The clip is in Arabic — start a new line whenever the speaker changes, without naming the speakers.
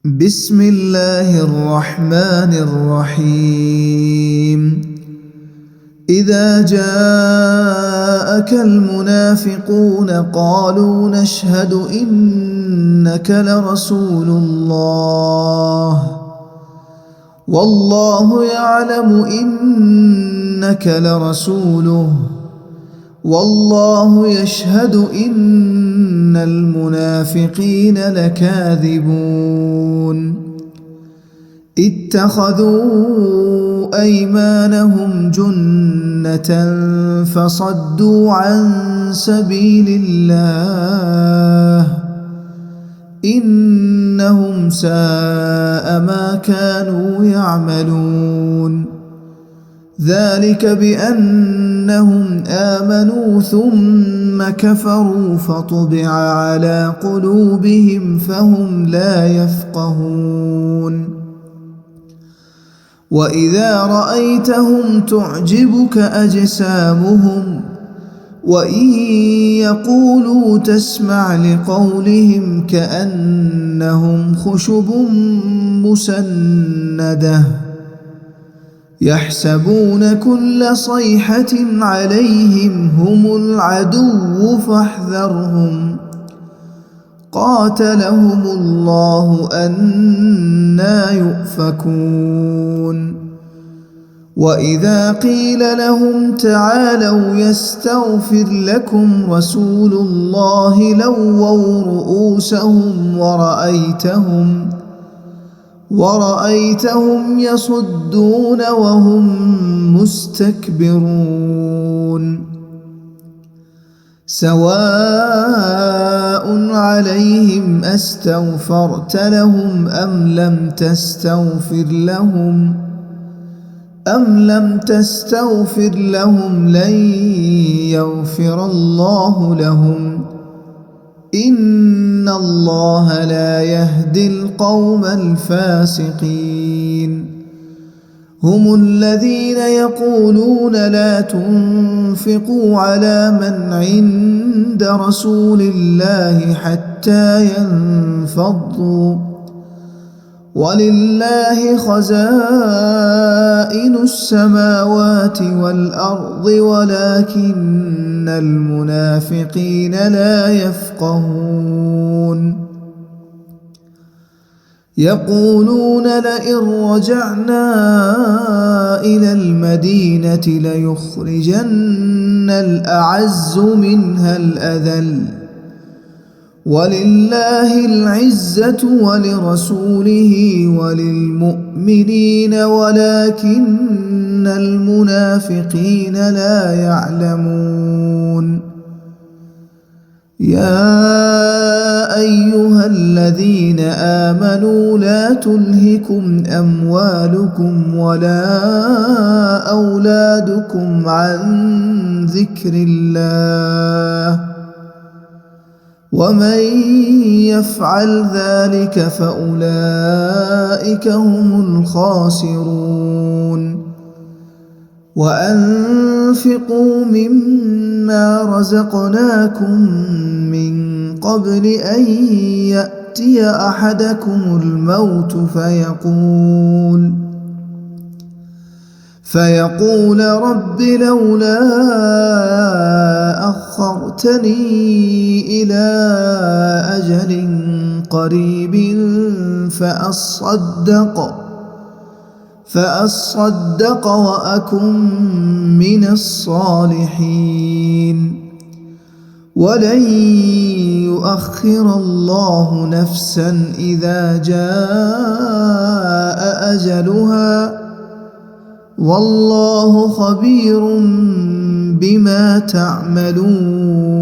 بسم الله الرحمن الرحيم إذا جاءك المنافقون قالوا نشهد إنك لرسول الله والله يعلم إنك لرسوله والله يشهد إن المنافقين لكاذبون اتخذوا أيمانهم جنة فصدوا عن سبيل الله إنهم ساء ما كانوا يعملون ذلك بأنهم آمنوا ثم كفروا فطبع على قلوبهم فهم لا يفقهون وإذا رأيتهم تعجبك أجسامهم وإن يقولوا تسمع لقولهم كأنهم خشب مسندة يحسبون كل صيحة عليهم هم العدو فاحذرهم قاتلهم الله أنى يؤفكون وإذا قيل لهم تعالوا يستغفر لكم رسول الله لووا رؤوسهم ورأيتهم يصدون وهم مستكبرون سواء عليهم أستغفرت لهم أم لم تستغفر لهم لن يغفر الله لهم إن الله لا يهدي القوم الفاسقين هم الذين يقولون لا تنفقوا على من عند رسول الله حتى ينفضوا ولله خزائن السماوات والأرض ولكن المنافقين لا يفقهون يقولون لئن رجعنا إلى المدينة ليخرجن الأعز منها الأذل ولله العزة ولرسوله وللمؤمنين ولكن المنافقين لا يعلمون يا أيها الذين آمنوا لا تلهكم أموالكم ولا أولادكم عن ذكر الله ومن يفعل ذلك فأولئك هم الخاسرون وأنفقوا مما رزقناكم من قبل أن يأتي أحدكم الموت فيقول رب لولا أخرتني إلى أجل قريب فأصدق وأكن من الصالحين ولن يؤخر الله نفسا إذا جاء أجلها والله خبير بما تعملون